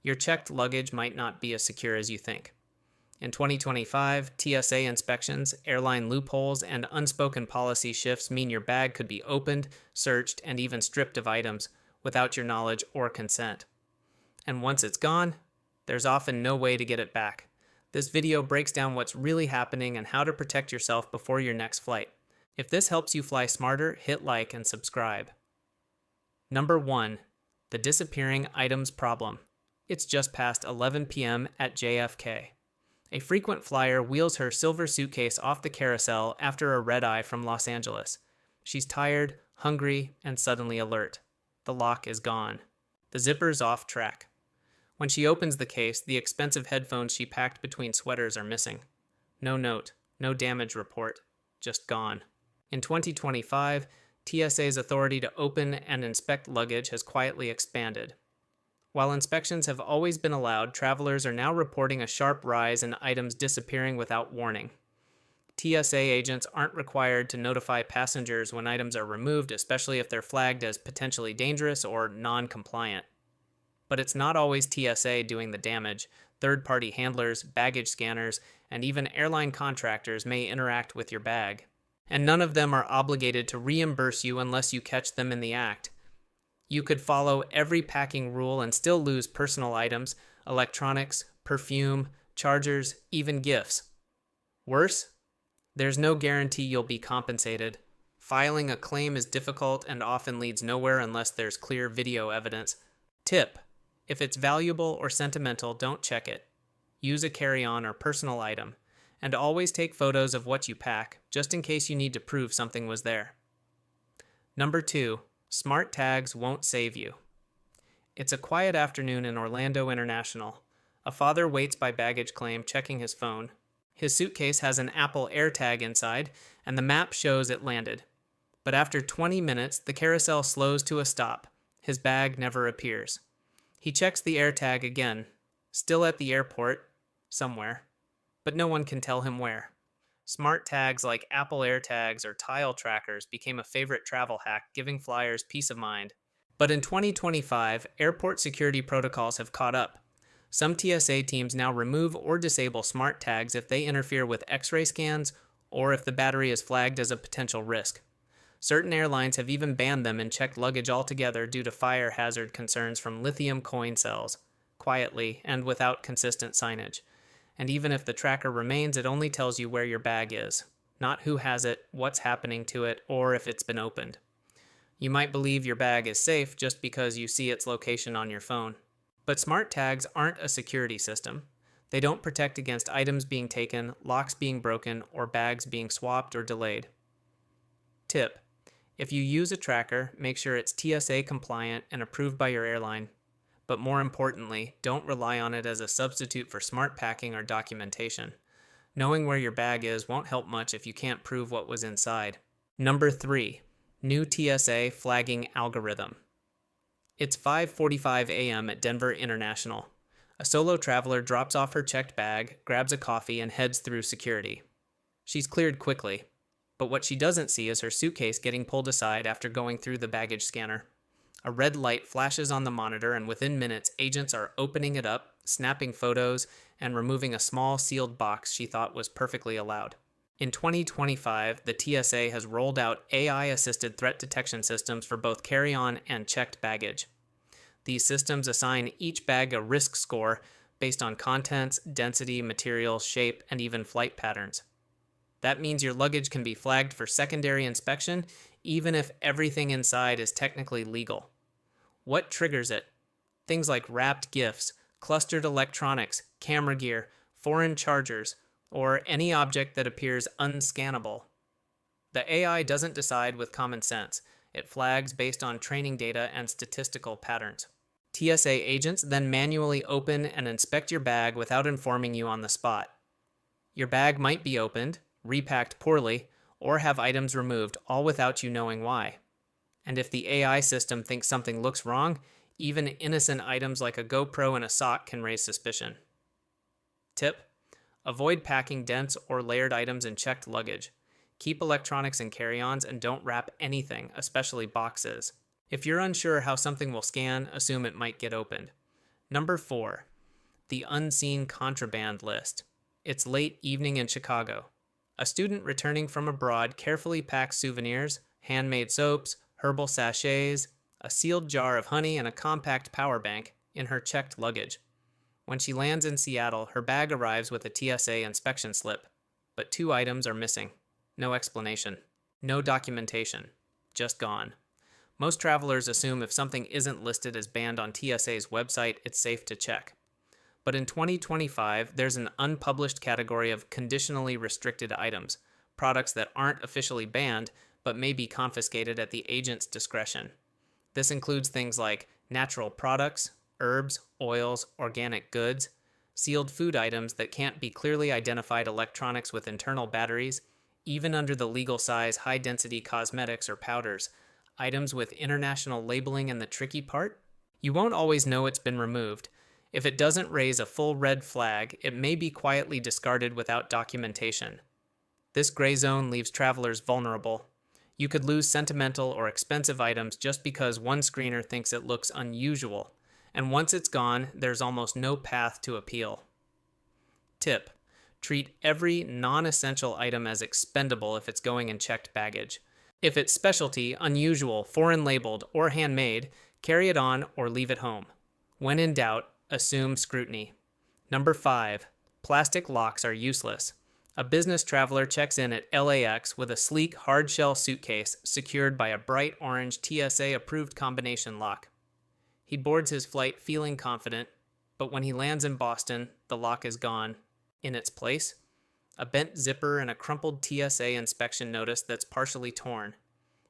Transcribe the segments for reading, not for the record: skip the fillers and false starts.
your checked luggage might not be as secure as you think. In 2025, TSA inspections, airline loopholes, and unspoken policy shifts mean your bag could be opened, searched, and even stripped of items without your knowledge or consent. And once it's gone, there's often no way to get it back. This video breaks down what's really happening and how to protect yourself before your next flight. If this helps you fly smarter, hit like and subscribe. Number 1. The disappearing items problem. It's just past 11 p.m. at JFK. A frequent flyer wheels her silver suitcase off the carousel after a red-eye from Los Angeles. She's tired, hungry, and suddenly alert. The lock is gone. The zipper's off track. When she opens the case, the expensive headphones she packed between sweaters are missing. No note, no damage report, just gone. In 2025, TSA's authority to open and inspect luggage has quietly expanded. While inspections have always been allowed, travelers are now reporting a sharp rise in items disappearing without warning. TSA agents aren't required to notify passengers when items are removed, especially if they're flagged as potentially dangerous or non-compliant. But it's not always TSA doing the damage. Third-party handlers, baggage scanners, and even airline contractors may interact with your bag. And none of them are obligated to reimburse you unless you catch them in the act. You could follow every packing rule and still lose personal items, electronics, perfume, chargers, even gifts. Worse, there's no guarantee you'll be compensated. Filing a claim is difficult and often leads nowhere unless there's clear video evidence. Tip: if it's valuable or sentimental, don't check it. Use a carry-on or personal item, and always take photos of what you pack, just in case you need to prove something was there. Number 2. Smart tags won't save you. It's a quiet afternoon in Orlando International. A father waits by baggage claim, checking his phone. His suitcase has an Apple AirTag inside, and the map shows it landed. But after 20 minutes, the carousel slows to a stop. His bag never appears. He checks the AirTag again, still at the airport, somewhere, but no one can tell him where. Smart tags like Apple AirTags or tile trackers became a favorite travel hack, giving flyers peace of mind. But in 2025, airport security protocols have caught up. Some TSA teams now remove or disable smart tags if they interfere with X-ray scans or if the battery is flagged as a potential risk. Certain airlines have even banned them and checked luggage altogether due to fire hazard concerns from lithium coin cells, quietly and without consistent signage. And even if the tracker remains, it only tells you where your bag is, not who has it, what's happening to it, or if it's been opened. You might believe your bag is safe just because you see its location on your phone. But smart tags aren't a security system. They don't protect against items being taken, locks being broken, or bags being swapped or delayed. Tip: if you use a tracker, make sure it's TSA compliant and approved by your airline. But more importantly, don't rely on it as a substitute for smart packing or documentation. Knowing where your bag is won't help much if you can't prove what was inside. Number 3. New TSA Flagging Algorithm. It's 5:45 a.m. at Denver International. A solo traveler drops off her checked bag, grabs a coffee, and heads through security. She's cleared quickly, but what she doesn't see is her suitcase getting pulled aside after going through the baggage scanner. A red light flashes on the monitor, and within minutes, agents are opening it up, snapping photos, and removing a small sealed box she thought was perfectly allowed. In 2025, the TSA has rolled out AI-assisted threat detection systems for both carry-on and checked baggage. These systems assign each bag a risk score based on contents, density, material, shape, and even flight patterns. That means your luggage can be flagged for secondary inspection, even if everything inside is technically legal. What triggers it? Things like wrapped gifts, clustered electronics, camera gear, foreign chargers, or any object that appears unscannable. The AI doesn't decide with common sense. It flags based on training data and statistical patterns. TSA agents then manually open and inspect your bag without informing you on the spot. Your bag might be opened, repacked poorly, or have items removed, all without you knowing why. And if the AI system thinks something looks wrong, even innocent items like a GoPro and a sock can raise suspicion. Tip: avoid packing dense or layered items in checked luggage. Keep electronics in carry-ons and don't wrap anything, especially boxes. If you're unsure how something will scan, assume it might get opened. Number 4. The unseen contraband list. It's late evening in Chicago. A student returning from abroad carefully packs souvenirs, handmade soaps, herbal sachets, a sealed jar of honey, and a compact power bank in her checked luggage. When she lands in Seattle, her bag arrives with a TSA inspection slip, but 2 items are missing. No explanation. No documentation. Just gone. Most travelers assume if something isn't listed as banned on TSA's website, it's safe to check. But in 2025, there's an unpublished category of conditionally restricted items, products that aren't officially banned, but may be confiscated at the agent's discretion. This includes things like natural products, herbs, oils, organic goods, sealed food items that can't be clearly identified electronics with internal batteries, even under the legal size high-density cosmetics or powders, items with international labeling, and the tricky part? You won't always know it's been removed. If it doesn't raise a full red flag, it may be quietly discarded without documentation. This gray zone leaves travelers vulnerable. You could lose sentimental or expensive items just because one screener thinks it looks unusual, and once it's gone, there's almost no path to appeal. Tip: treat every non-essential item as expendable if it's going in checked baggage. If it's specialty, unusual, foreign labeled, or handmade, carry it on or leave it home. When in doubt, assume scrutiny. Number 5. Plastic locks are useless. A business traveler checks in at LAX with a sleek, hard-shell suitcase secured by a bright orange TSA-approved combination lock. He boards his flight feeling confident, but when he lands in Boston, the lock is gone. In its place, a bent zipper and a crumpled TSA inspection notice that's partially torn.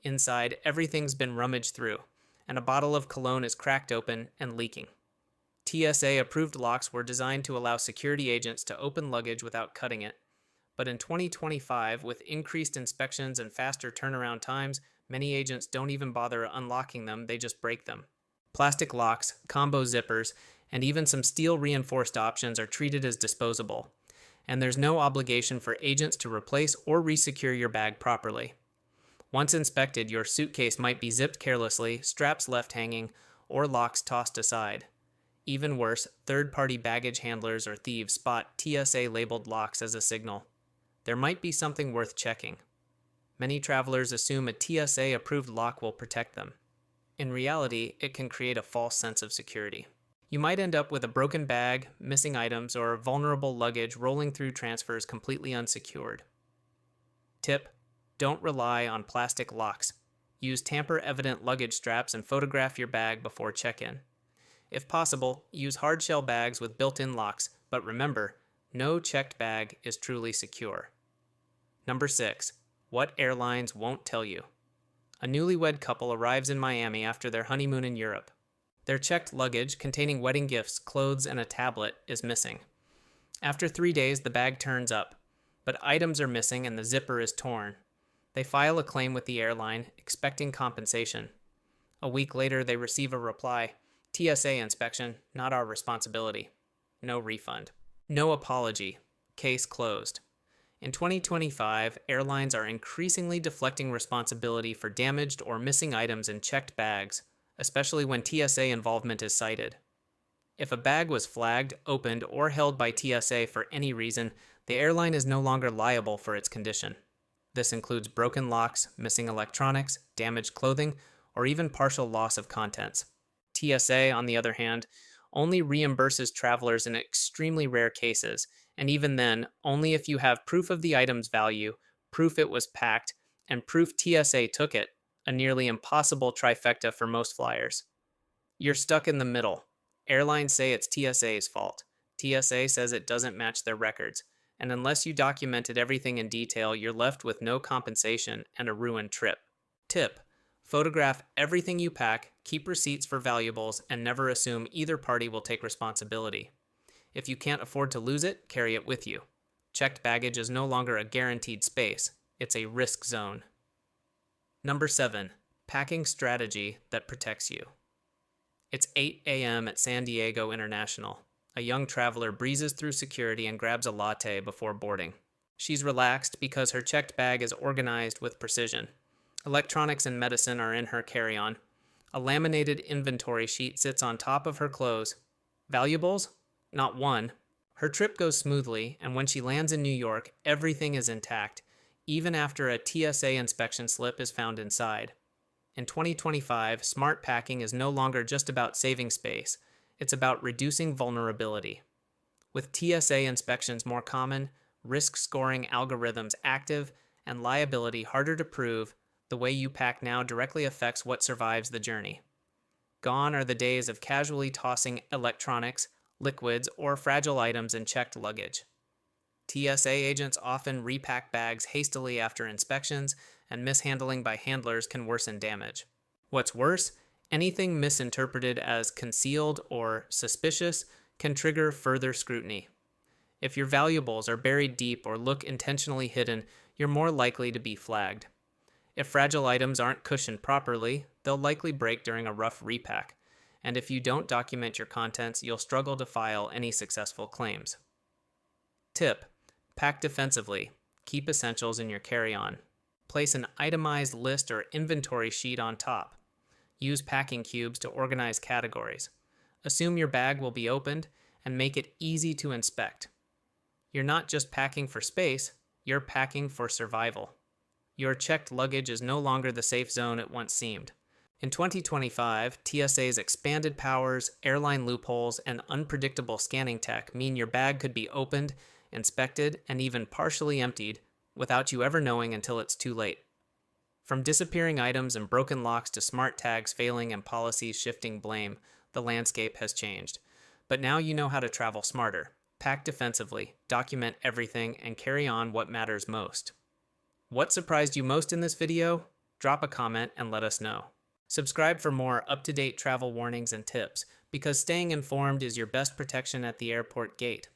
Inside, everything's been rummaged through, and a bottle of cologne is cracked open and leaking. TSA-approved locks were designed to allow security agents to open luggage without cutting it. But in 2025, with increased inspections and faster turnaround times, many agents don't even bother unlocking them, they just break them. Plastic locks, combo zippers, and even some steel-reinforced options are treated as disposable, and there's no obligation for agents to replace or resecure your bag properly. Once inspected, your suitcase might be zipped carelessly, straps left hanging, or locks tossed aside. Even worse, third-party baggage handlers or thieves spot TSA-labeled locks as a signal. There might be something worth checking. Many travelers assume a TSA-approved lock will protect them. In reality, it can create a false sense of security. You might end up with a broken bag, missing items, or vulnerable luggage rolling through transfers completely unsecured. Tip: don't rely on plastic locks. Use tamper-evident luggage straps and photograph your bag before check-in. If possible, use hard-shell bags with built-in locks, but remember, no checked bag is truly secure. Number 6. What airlines won't tell you. A newlywed couple arrives in Miami after their honeymoon in Europe. Their checked luggage, containing wedding gifts, clothes, and a tablet, is missing. After 3 days, the bag turns up, but items are missing and the zipper is torn. They file a claim with the airline, expecting compensation. A week later, they receive a reply: TSA inspection, not our responsibility. No refund. No apology. Case closed. In 2025, airlines are increasingly deflecting responsibility for damaged or missing items in checked bags, especially when TSA involvement is cited. If a bag was flagged, opened, or held by TSA for any reason, the airline is no longer liable for its condition. This includes broken locks, missing electronics, damaged clothing, or even partial loss of contents. TSA, on the other hand, only reimburses travelers in extremely rare cases, and even then, only if you have proof of the item's value, proof it was packed, and proof TSA took it, a nearly impossible trifecta for most flyers. You're stuck in the middle. Airlines say it's TSA's fault. TSA says it doesn't match their records, and unless you documented everything in detail, you're left with no compensation and a ruined trip. Tip: photograph everything you pack, keep receipts for valuables, and never assume either party will take responsibility. If you can't afford to lose it, carry it with you. Checked baggage is no longer a guaranteed space. It's a risk zone. Number 7. Packing strategy that protects you. It's 8 a.m. at San Diego International. A young traveler breezes through security and grabs a latte before boarding. She's relaxed because her checked bag is organized with precision. Electronics and medicine are in her carry-on. A laminated inventory sheet sits on top of her clothes. Valuables? Not one. Her trip goes smoothly, and when she lands in New York, everything is intact, even after a TSA inspection slip is found inside. In 2025, smart packing is no longer just about saving space, it's about reducing vulnerability. With TSA inspections more common, risk scoring algorithms active, and liability harder to prove, the way you pack now directly affects what survives the journey. Gone are the days of casually tossing electronics, liquids, or fragile items in checked luggage. TSA agents often repack bags hastily after inspections, and mishandling by handlers can worsen damage. What's worse, anything misinterpreted as concealed or suspicious can trigger further scrutiny. If your valuables are buried deep or look intentionally hidden, you're more likely to be flagged. If fragile items aren't cushioned properly, they'll likely break during a rough repack. And if you don't document your contents, you'll struggle to file any successful claims. Tip: pack defensively. Keep essentials in your carry-on. Place an itemized list or inventory sheet on top. Use packing cubes to organize categories. Assume your bag will be opened and make it easy to inspect. You're not just packing for space, you're packing for survival. Your checked luggage is no longer the safe zone it once seemed. In 2025, TSA's expanded powers, airline loopholes, and unpredictable scanning tech mean your bag could be opened, inspected, and even partially emptied without you ever knowing until it's too late. From disappearing items and broken locks to smart tags failing and policies shifting blame, the landscape has changed. But now you know how to travel smarter. Pack defensively, document everything, and carry on what matters most. What surprised you most in this video? Drop a comment and let us know. Subscribe for more up-to-date travel warnings and tips, because staying informed is your best protection at the airport gate.